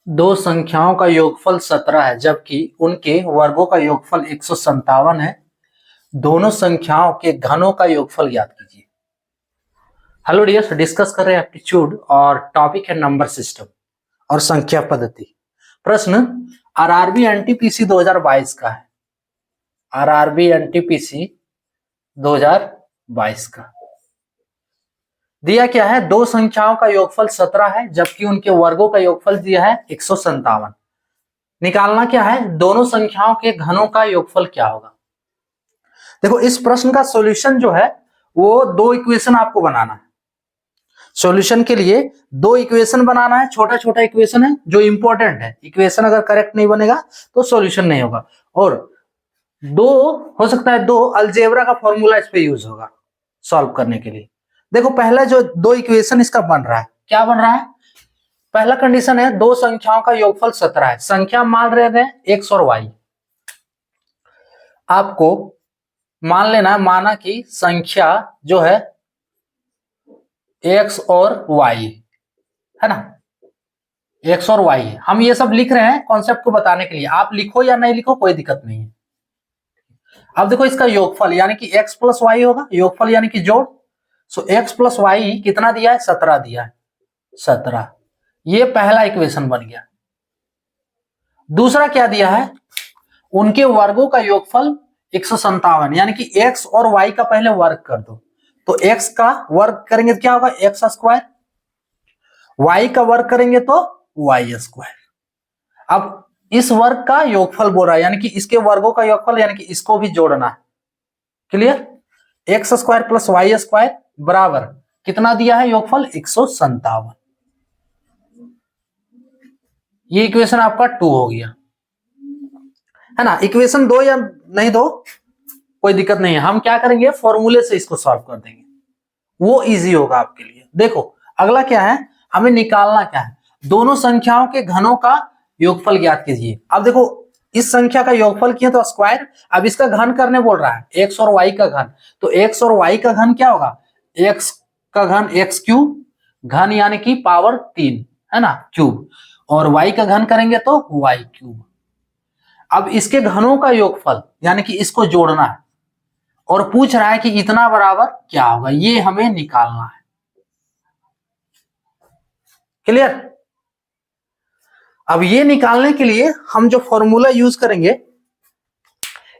दो संख्याओं का योगफल 17 है जबकि उनके वर्गों का योगफल 157 है। दोनों संख्याओं के घनों का योगफल ज्ञात कीजिए। हेलो डियर्स, डिस्कस कर रहे हैं एप्टीट्यूड और टॉपिक है नंबर सिस्टम और संख्या पद्धति। प्रश्न आरआरबी एनटीपीसी 2022 का है। आरआरबी एनटीपीसी 2022 का दिया क्या है? दो संख्याओं का योगफल 17 है जबकि उनके वर्गों का योगफल दिया है 157। निकालना क्या है? दोनों संख्याओं के घनों का योगफल क्या होगा। देखो, इस प्रश्न का सॉल्यूशन जो है वो दो इक्वेशन आपको बनाना है। सॉल्यूशन के लिए दो इक्वेशन बनाना है। छोटा छोटा इक्वेशन है जो इंपॉर्टेंट है। इक्वेशन अगर करेक्ट नहीं बनेगा तो सॉल्यूशन नहीं होगा। और दो हो सकता है दो अलजेब्रा का फॉर्मूला इस पे यूज होगा सॉल्व करने के लिए। देखो, पहला जो दो इक्वेशन इसका बन रहा है, क्या बन रहा है? पहला कंडीशन है दो संख्याओं का योगफल 17 है। संख्या मान रहे हैं एक्स और वाई। आपको मान लेना, माना कि संख्या जो है एक्स और वाई है ना, एक्स और वाई है। हम ये सब लिख रहे हैं कॉन्सेप्ट को बताने के लिए। आप लिखो या नहीं लिखो कोई दिक्कत नहीं है। अब देखो, इसका योगफल यानी कि एक्स प्लस वाई होगा। योगफल यानी कि जोड़। सो एक्स प्लस वाई कितना दिया है? 17 दिया है। 17, ये पहला इक्वेशन बन गया। दूसरा क्या दिया है? उनके वर्गों का योगफल 157 यानी कि एक्स और वाई का पहले वर्ग कर दो। तो एक्स का वर्ग करेंगे तो क्या होगा? X square. वाई का वर्ग करेंगे तो वाई स्क्वायर। अब इस वर्ग का योगफल बोल रहा है यानी कि इसके वर्गों का योगफल यानी कि इसको भी जोड़ना है। Clear? X square plus y square बराबर कितना दिया है योगफल? 157। ये इक्वेशन आपका 2 हो गया है ना। इक्वेशन 2 या नहीं दो कोई दिक्कत नहीं है। हम क्या करेंगे? फॉर्मूले से इसको सॉल्व कर देंगे, वो इजी होगा आपके लिए। देखो, अगला क्या है? हमें निकालना क्या है? दोनों संख्याओं के घनों का योगफल ज्ञात कीजिए। अब देखो, इस संख्या का योगफल किया तो स्क्वायर। अब इसका घन करने बोल रहा है, एक्स और वाई का घन। तो एक्स और वाई का घन क्या होगा? एक्स का घन एक्स क्यूब, घन यानी कि पावर 3 है ना, क्यूब। और वाई का घन करेंगे तो वाई क्यूब। अब इसके घनों का योगफल यानी कि इसको जोड़ना है और पूछ रहा है कि इतना बराबर क्या होगा, ये हमें निकालना है। क्लियर? अब ये निकालने के लिए हम जो फॉर्मूला यूज करेंगे,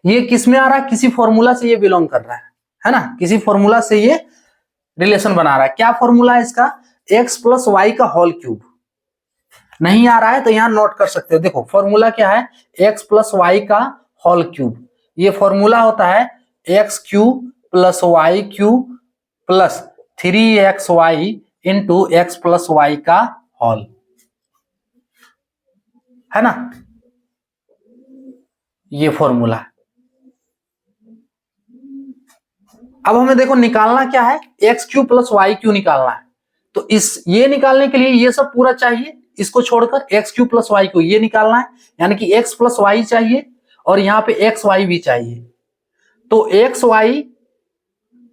ये किस में आ रहा है? किसी फॉर्मूला से ये बिलोंग कर रहा है ना। किसी फॉर्मूला से ये रिलेशन बना रहा है। क्या फॉर्मूला है इसका? एक्स प्लस वाई का होल क्यूब। नहीं आ रहा है तो यहां नोट कर सकते हो। देखो, फॉर्मूला क्या है? एक्स प्लस वाई का होल क्यूब। ये फॉर्मूला होता है x cube plus y cube plus 3xy into x plus y का होल, है ना। ये फॉर्मूला है। अब हमें देखो निकालना क्या है? X cube plus y cube निकालना है। तो ये निकालने के लिए ये सब पूरा चाहिए, इसको छोड़कर x cube plus y cube ये निकालना है। यानी कि एक्स प्लस वाई चाहिए और यहाँ पे एक्स वाई भी चाहिए। तो एक्स वाई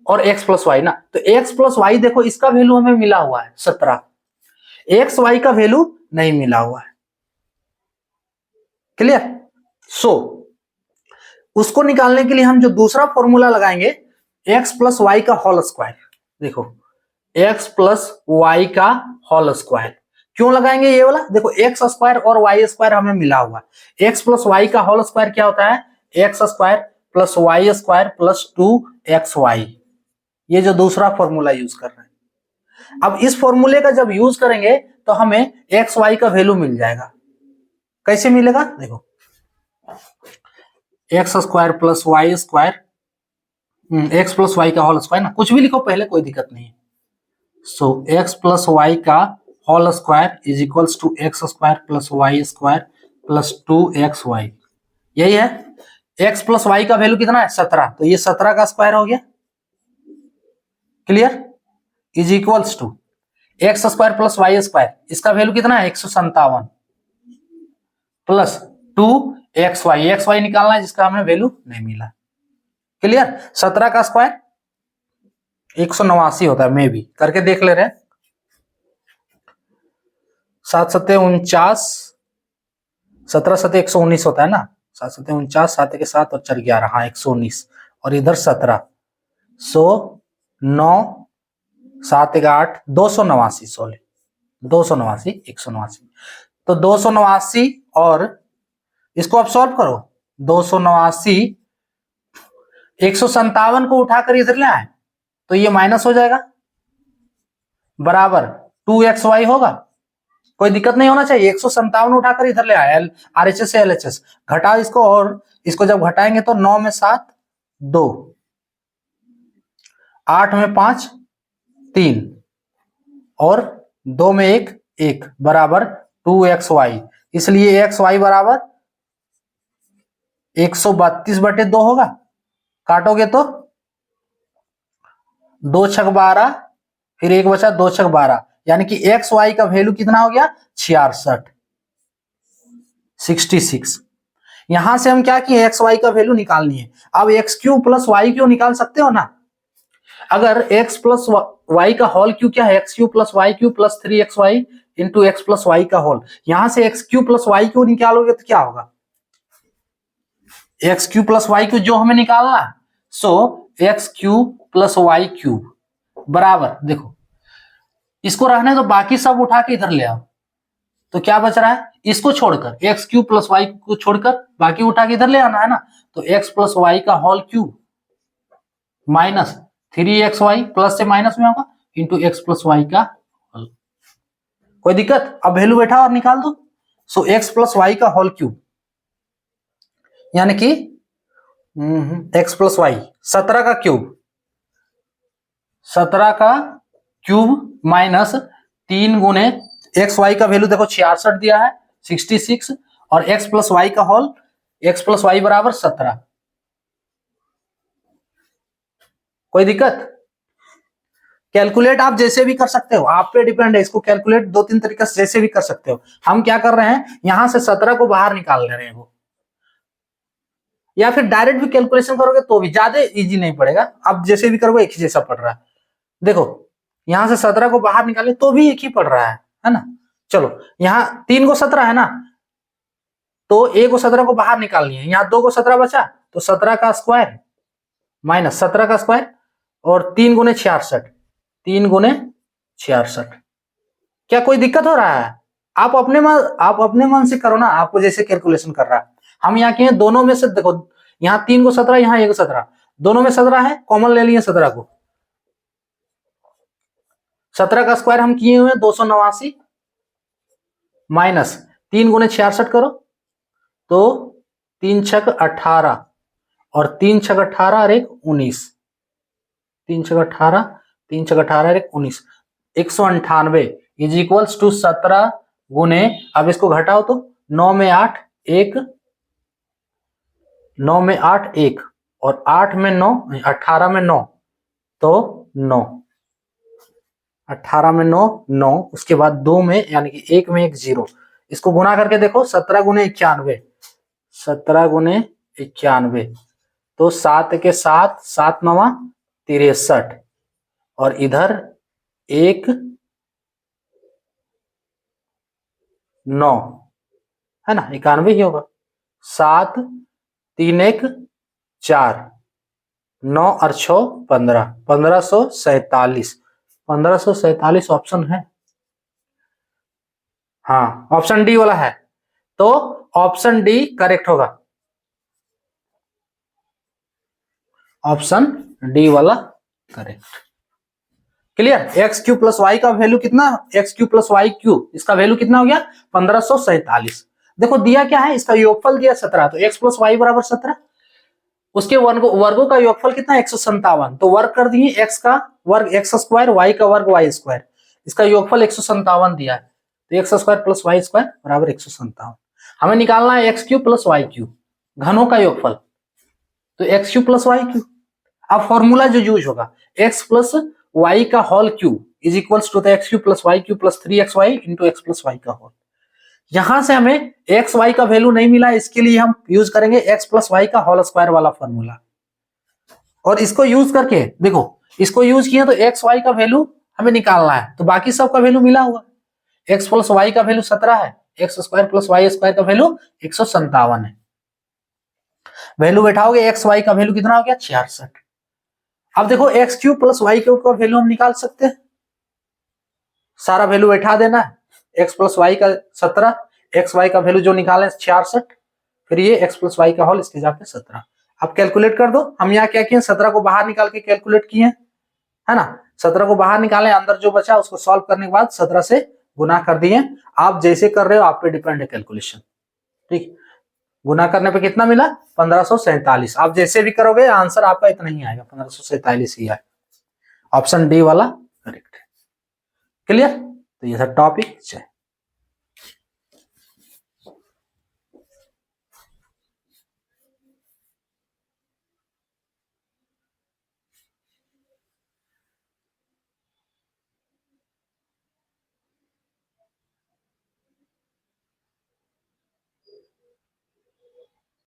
और एक्स प्लस वाई ना, तो एक्स प्लस वाई देखो, इसका वैल्यू हमें मिला हुआ है 17। एक्स वाई का वैल्यू नहीं मिला हुआ है। क्लियर? सो उसको निकालने के लिए हम जो दूसरा फॉर्मूला लगाएंगे, एक्स प्लस वाई का होल स्क्वायर। देखो, एक्स प्लस वाई का होल स्क्वायर क्यों लगाएंगे ये वाला? देखो, एक्स स्क्वायर और वाई स्क्वायर हमें मिला हुआ है। एक्स प्लस वाई का होल स्क्वायर क्या होता है? X square plus y square plus 2xy। ये जो दूसरा फॉर्मूला यूज कर रहे हैं। अब इस फॉर्मूले का जब यूज करेंगे तो हमें एक्स वाई का वैल्यू मिल जाएगा। कैसे मिलेगा? देखो, x square plus y square, x plus y का होल स्क्वायर ना, कुछ भी लिखो पहले, कोई दिक्कत नहीं है। सो एक्स प्लस वाई का whole square is equals to x square plus y square plus 2xy। यही है। एक्स प्लस वाई का वैल्यू कितना है? 17। तो ये 17 का स्क्वायर हो गया। Clear? Is equals to x square plus y square, इसका वैल्यू कितना है? 157 प्लस 2xy। xy निकालना है जिसका हमें वैल्यू नहीं मिला। क्लियर? 17 का स्क्वायर 189 होता है। मे भी करके देख ले रहे हैं। 7 7 49 17 7 119 होता है ना, 7 7 49, 7 के 7 और 4 11, हाँ 119, और इधर 17, 9 7 1 8, 289, सॉरी 289, 189, तो 289, और इसको आप सॉल्व करो, 289 157 को उठाकर इधर ले आए तो ये माइनस हो जाएगा, बराबर 2xy होगा। कोई दिक्कत नहीं होना चाहिए, 157 उठाकर इधर ले आए, RHS से LHS घटाओ इसको, और इसको जब घटाएंगे तो 9 में 7 2, 8 में 5 3, और 2 में 1 1, बराबर 2xy। इसलिए xy बराबर 132/2 होगा। काटोगे तो 2 छक 12, फिर 1 बचा, 2 छक 12, यानी कि xy का वैल्यू कितना हो गया, 66। यहां से हम क्या किए, xy का वैल्यू निकालनी है। अब x³ प्लस वाई क्यू निकाल सकते हो ना। अगर x प्लस वाई का होल क्यू क्या है, x³ plus y cube plus 3xy into x plus y का होल। यहां से x³ प्लस वाई क्यू निकालोगे तो क्या होगा, x³ प्लस वाई क्यू जो हमें निकालना, सो x³ प्लस वाई क्यूब बराबर, देखो इसको रहने तो बाकी सब उठा के इधर ले आओ, तो क्या बच रहा है, इसको छोड़कर x³ प्लस वाई को छोड़कर बाकी उठा के इधर ले आना है ना, तो x प्लस वाई का होल क्यूब माइनस 3xy, प्लस से माइनस में होगा, इंटू एक्स प्लस वाई का होल। कोई दिक्कत, अब वैल्यू बैठा और निकाल दो। सो x प्लस वाई का होल क्यूब, यानी कि x प्लस वाई 17 का क्यूब, 17 का क्यूब माइनस 3 गुने एक्स वाई का वैल्यू देखो 66 दिया है 66, और x प्लस वाई का होल, x प्लस वाई बराबर 17। कोई दिक्कत, कैलकुलेट आप जैसे भी कर सकते हो, आप पे डिपेंड है, इसको कैलकुलेट 2-3 तरीके से जैसे भी कर सकते हो। हम क्या कर रहे हैं, यहां से 17 को बाहर निकाल ले रहे हैं वो, या फिर डायरेक्ट भी कैलकुलेशन करोगे तो भी ज्यादा इजी नहीं पड़ेगा, आप जैसे भी करोगे एक ही जैसा पड़ रहा है। देखो यहां से 17 को बाहर निकाले तो भी एक ही पड़ रहा है ना। चलो यहाँ 3 को 17 है ना, तो a को 17 को बाहर निकालनी है, यहाँ 2 को 17 बचा, तो 17 का स्क्वायर माइनस 17 का स्क्वायर, और 3 गुने 66, 3 गुने 66। क्या कोई दिक्कत हो रहा है, आप अपने मन से करो ना, आपको जैसे कैलकुलेशन कर रहा है। हम यहाँ किए दोनों में से, देखो यहाँ 3 को 17, यहाँ 1 को 17, दोनों में 17 है, कॉमन ले लिए 17 को। 17 का स्क्वायर हम किए हुए 289 माइनस 3 गुने 66 करो, तो 3 छक 18, और 3 छक 18 और 1 19, 3 छक 18, 3 छक 18 और 1 19, 198 इज इक्वल्स टू 17 गुने, अब इसको घटाओ तो 9 में 8 1, 9 में 8 1, और 8 में 9, 18 में 9, तो 9, 18 में 9 9, उसके बाद 2 में, यानी कि 1 में 1 0, इसको गुना करके देखो 17 गुने 91, 17 गुने 91, तो 7 के 7, 7 9 63, और इधर 1 9 है ना, 91 ही होगा। 7 3 1 4, 9 और 6 15, 1547, 1547 ऑप्शन है, हाँ ऑप्शन डी वाला है, तो ऑप्शन डी करेक्ट होगा, ऑप्शन डी वाला correct. Clear, x³ plus y का वैल्यू कितना, x³ प्लस वाई क्यूब, इसका वैल्यू कितना हो गया 1547। देखो दिया क्या है, इसका योगफल दिया 17, तो x प्लस वाई बराबर 17, उसके वर्गों का योगफल कितना 157, तो वर्ग कर दिए, x का वर्ग x स्क्वायर, y का वर्ग y स्क्वायर, इसका योगफल 157 दिया है, तो x square plus y square बराबर 157। हमें निकालना है x³ प्लस वाई क्यूब, घनों का योगफल, तो x³ प्लस वाई क्यूब। अब फॉर्मूला जो यूज होगा, x प्लस वाई का whole cube is equals to x³ plus y cube plus 3xy into x plus y का होल। यहां से हमें एक्स वाई का वैल्यू नहीं मिला, इसके लिए हम यूज करेंगे x प्लस वाई का होल स्क्वायर वाला फॉर्मूला, और इसको यूज करके देखो, इसको यूज किया तो एक्स वाई का वैल्यू हमें निकालना है, तो बाकी सब का वैल्यू मिला हुआ, x प्लस वाई का वैल्यू 17 है, x square plus y square का वैल्यू 157 है। वैल्यू बैठाओगे एक्स वाई का वैल्यू कितना हो गया 66। अब देखो x cube plus y cube का वैल्यू हम निकाल सकते हैं, सारा वैल्यू बैठा देना है। एक्स प्लस वाई का 17, एक्स वाई का वैल्यू जो निकाले 66, फिर ये एक्स प्लस वाई का होल इसके जाके 17। अब कैलकुलेट कर दो। हम यहाँ क्या किए 17 को बाहर निकाल के कैलकुलेट किए, है ना। 17 को बाहर निकाले, अंदर जो बचा उसको सॉल्व करने के बाद 17 से गुना कर दिए। आप जैसे कर रहे हो आप पे डिपेंड है कैलकुलेशन, ठीक। गुना करने पे कितना मिला 1547। आप जैसे भी करोगे आंसर आपका इतना ही आएगा, 1547 ही आएगा। ऑप्शन डी वाला करेक्ट है। क्लियर। तो ये था टॉपिक।